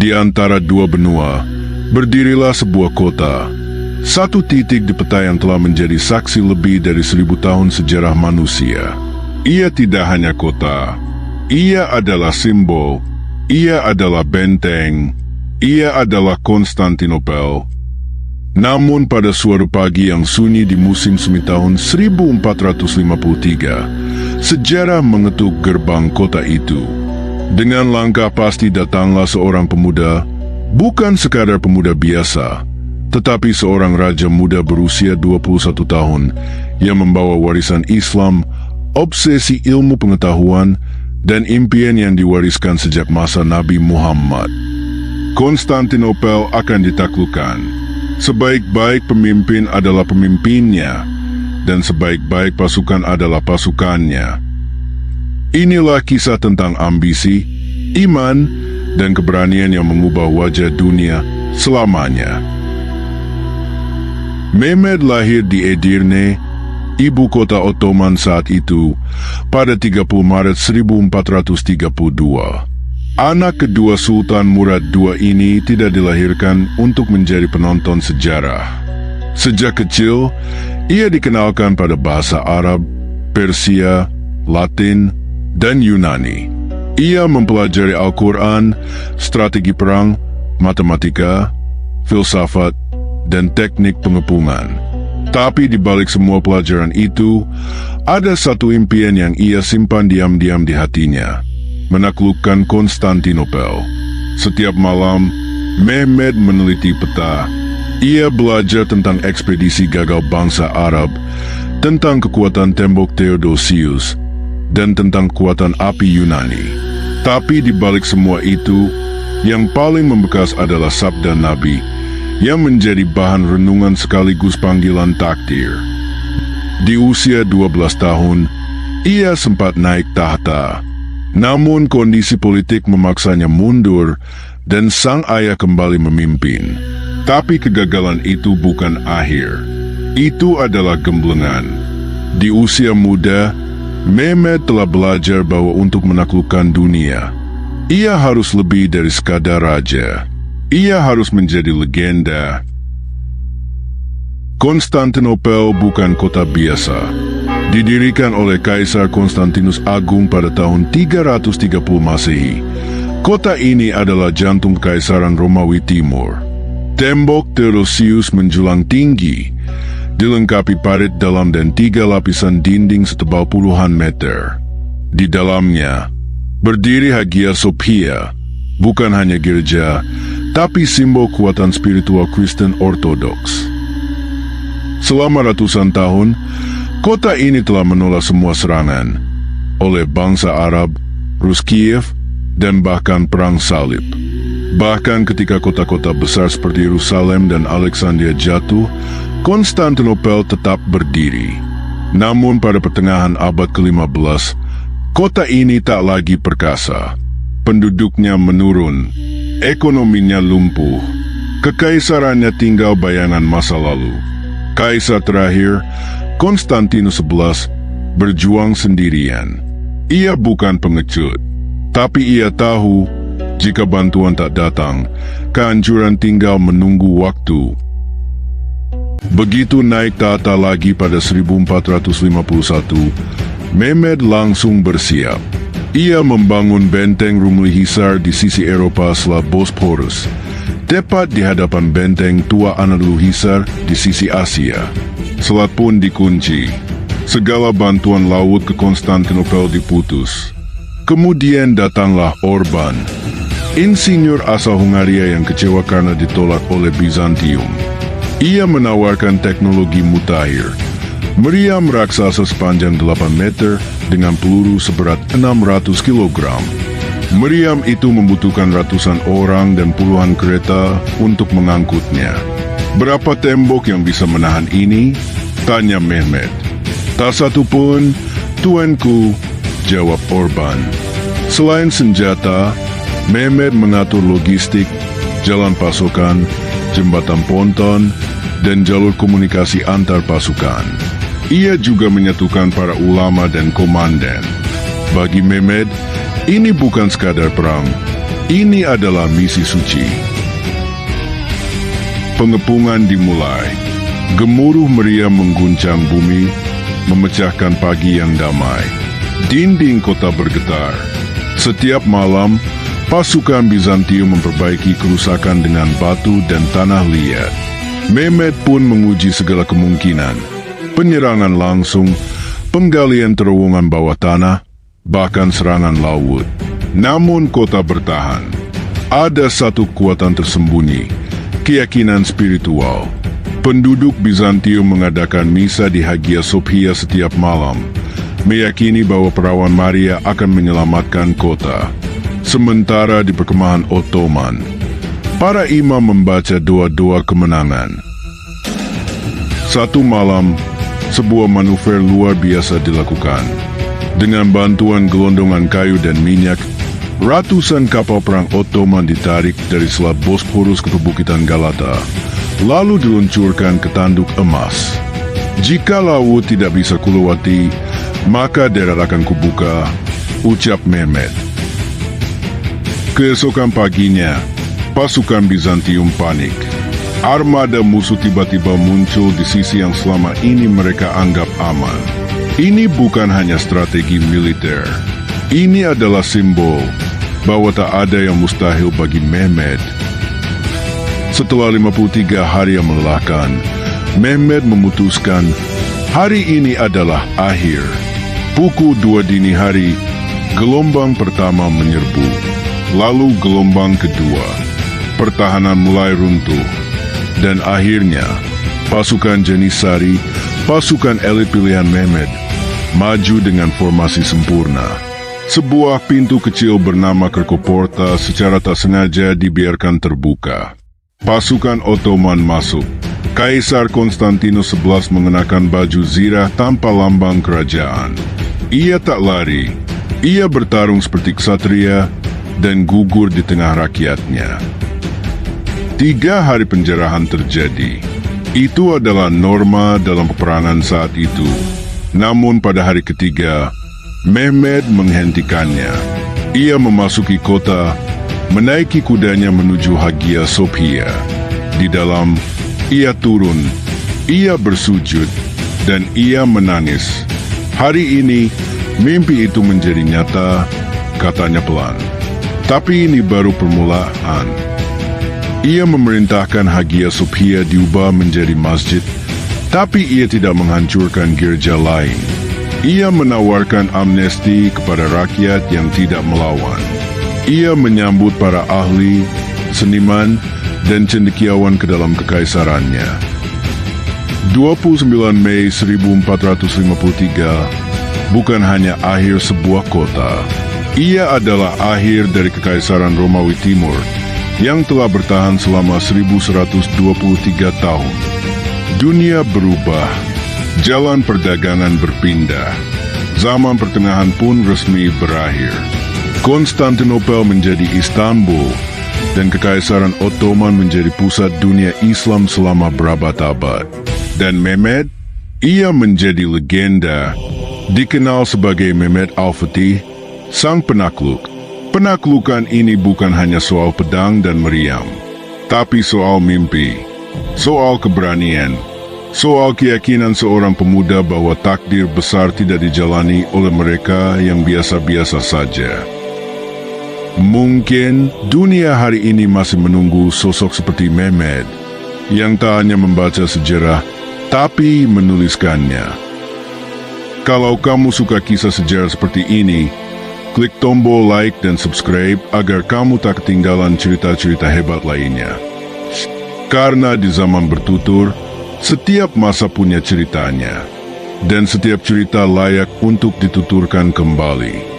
Di antara dua benua, berdirilah sebuah kota. Satu titik di peta yang telah menjadi saksi lebih dari 1000 tahun sejarah manusia. Ia tidak hanya kota, ia adalah simbol, ia adalah benteng, ia adalah Konstantinopel. Namun pada suatu pagi yang sunyi di musim semi tahun 1453, sejarah mengetuk gerbang kota itu. Dengan langkah pasti datanglah seorang pemuda, bukan sekadar pemuda biasa, tetapi seorang raja muda berusia 21 tahun yang membawa warisan Islam, obsesi ilmu pengetahuan, dan impian yang diwariskan sejak masa Nabi Muhammad. Konstantinopel akan ditaklukkan. Sebaik-baik pemimpin adalah pemimpinnya, dan sebaik-baik pasukan adalah pasukannya. Inilah kisah tentang ambisi, iman, dan keberanian yang mengubah wajah dunia selamanya. Mehmed lahir di Edirne, ibu kota Ottoman saat itu, pada 30 Maret 1432. Anak kedua Sultan Murad II ini tidak dilahirkan untuk menjadi penonton sejarah. Sejak kecil, ia dikenalkan pada bahasa Arab, Persia, Latin, dan Yunani. Ia mempelajari Al-Quran, strategi perang, matematika, filsafat, dan teknik pengepungan. Tapi di balik semua pelajaran itu, ada satu impian yang ia simpan diam-diam di hatinya: menaklukkan Konstantinopel. Setiap malam, Mehmed meneliti peta. Ia belajar tentang ekspedisi gagal bangsa Arab, tentang kekuatan tembok Theodosius, dan tentang kekuatan api Yunani. Tapi di balik semua itu, yang paling membekas adalah sabda Nabi, yang menjadi bahan renungan sekaligus panggilan takdir. Di usia 12 tahun, ia sempat naik tahta. Namun kondisi politik memaksanya mundur dan sang ayah kembali memimpin. Tapi kegagalan itu bukan akhir. Itu adalah gemblengan. Di usia muda, Mehmed telah belajar bahwa untuk menaklukkan dunia, ia harus lebih dari sekadar raja. Ia harus menjadi legenda. Konstantinopel bukan kota biasa. Didirikan oleh Kaisar Konstantinus Agung pada tahun 330 Masehi. Kota ini adalah jantung Kekaisaran Romawi Timur. Tembok Theodosius menjulang tinggi, dilengkapi parit dalam dan 3 lapisan dinding setebal puluhan meter. Di dalamnya, berdiri Hagia Sophia, bukan hanya gereja, tapi simbol kekuatan spiritual Kristen Ortodoks. Selama ratusan tahun, kota ini telah menolak semua serangan oleh bangsa Arab, Rus Kiev, dan bahkan Perang Salib. Bahkan ketika kota-kota besar seperti Yerusalem dan Alexandria jatuh, Konstantinopel tetap berdiri. Namun pada pertengahan abad ke-15, kota ini tak lagi perkasa. Penduduknya menurun, ekonominya lumpuh, kekaisarannya tinggal bayangan masa lalu. Kaisar terakhir, Konstantinus XI, berjuang sendirian. Ia bukan pengecut, tapi ia tahu jika bantuan tak datang, kehancuran tinggal menunggu waktu. Begitu naik tahta lagi pada 1451, Mehmed langsung bersiap. Ia membangun benteng Rumli Hisar di sisi Eropa selat Bosporus, tepat di hadapan benteng tua Anadolu Hisar di sisi Asia. Selat pun dikunci. Segala bantuan laut ke Konstantinopel diputus. Kemudian datanglah Orban, insinyur asal Hungaria yang kecewa karena ditolak oleh Bizantium. Ia menawarkan teknologi mutakhir, meriam raksasa sepanjang 8 meter dengan peluru seberat 600 kg. Meriam itu membutuhkan ratusan orang dan puluhan kereta untuk mengangkutnya. Berapa tembok yang bisa menahan ini? Tanya Mehmed. Tak satu pun, tuanku, jawab Orban. Selain senjata, Mehmed mengatur logistik, jalan pasokan, jembatan ponton, dan jalur komunikasi antar pasukan. Ia juga menyatukan para ulama dan komandan. Bagi Mehmed, ini bukan sekadar perang. Ini adalah misi suci. Pengepungan dimulai. Gemuruh meriam mengguncang bumi, memecahkan pagi yang damai. Dinding kota bergetar. Setiap malam, pasukan Bizantium memperbaiki kerusakan dengan batu dan tanah liat. Mehmed pun menguji segala kemungkinan. Penyerangan langsung, penggalian terowongan bawah tanah, bahkan serangan laut. Namun kota bertahan. Ada satu kekuatan tersembunyi, keyakinan spiritual. Penduduk Bizantium mengadakan misa di Hagia Sophia setiap malam, meyakini bahwa perawan Maria akan menyelamatkan kota. Sementara di perkemahan Ottoman, para imam membaca doa-doa kemenangan. Satu malam, sebuah manuver luar biasa dilakukan. Dengan bantuan gelondongan kayu dan minyak, ratusan kapal perang Ottoman ditarik dari Selat Bosporus ke perbukitan Galata, lalu diluncurkan ke tanduk emas. Jika laut tidak bisa kulewati, maka darat akan kubuka, ucap Mehmed. Keesokan paginya, pasukan Bizantium panik. Armada musuh tiba-tiba muncul di sisi yang selama ini mereka anggap aman. Ini bukan hanya strategi militer. Ini adalah simbol bahwa tak ada yang mustahil bagi Mehmed. Setelah 53 hari yang melelahkan, Mehmed memutuskan hari ini adalah akhir. Pukul 2 dini hari, gelombang pertama menyerbu. Lalu gelombang kedua. Pertahanan mulai runtuh. Dan akhirnya, pasukan Janissary, pasukan elit pilihan Mehmed, maju dengan formasi sempurna. Sebuah pintu kecil bernama Kerkoporta secara tak sengaja dibiarkan terbuka. Pasukan Ottoman masuk. Kaisar Konstantinus XI mengenakan baju zirah tanpa lambang kerajaan. Ia tak lari. Ia bertarung seperti ksatria dan gugur di tengah rakyatnya. 3 hari penjarahan terjadi. Itu adalah norma dalam peperangan saat itu. Namun pada hari ketiga, Mehmed menghentikannya. Ia memasuki kota, menaiki kudanya menuju Hagia Sophia. Di dalam, ia turun, ia bersujud, dan ia menangis. Hari ini, mimpi itu menjadi nyata, katanya pelan. Tapi ini baru permulaan. Ia memerintahkan Hagia Sophia diubah menjadi masjid, tapi ia tidak menghancurkan gereja lain. Ia menawarkan amnesti kepada rakyat yang tidak melawan. Ia menyambut para ahli, seniman, dan cendekiawan ke dalam kekaisarannya. 29 Mei 1453 bukan hanya akhir sebuah kota. Ia adalah akhir dari Kekaisaran Romawi Timur yang telah bertahan selama 1123 tahun. Dunia berubah. Jalan perdagangan berpindah. Zaman pertengahan pun resmi berakhir. Konstantinopel menjadi Istanbul, dan Kekaisaran Ottoman menjadi pusat dunia Islam selama berabad-abad. Dan Mehmed, ia menjadi legenda, dikenal sebagai Mehmed Al-Fatih, sang penakluk. Penaklukan ini bukan hanya soal pedang dan meriam, tapi soal mimpi, soal keberanian, soal keyakinan seorang pemuda bahwa takdir besar tidak dijalani oleh mereka yang biasa-biasa saja. Mungkin dunia hari ini masih menunggu sosok seperti Mehmed, yang tak hanya membaca sejarah, tapi menuliskannya. Kalau kamu suka kisah sejarah seperti ini, klik tombol like dan subscribe agar kamu tak ketinggalan cerita-cerita hebat lainnya. Karena di zaman bertutur, setiap masa punya ceritanya, dan setiap cerita layak untuk dituturkan kembali.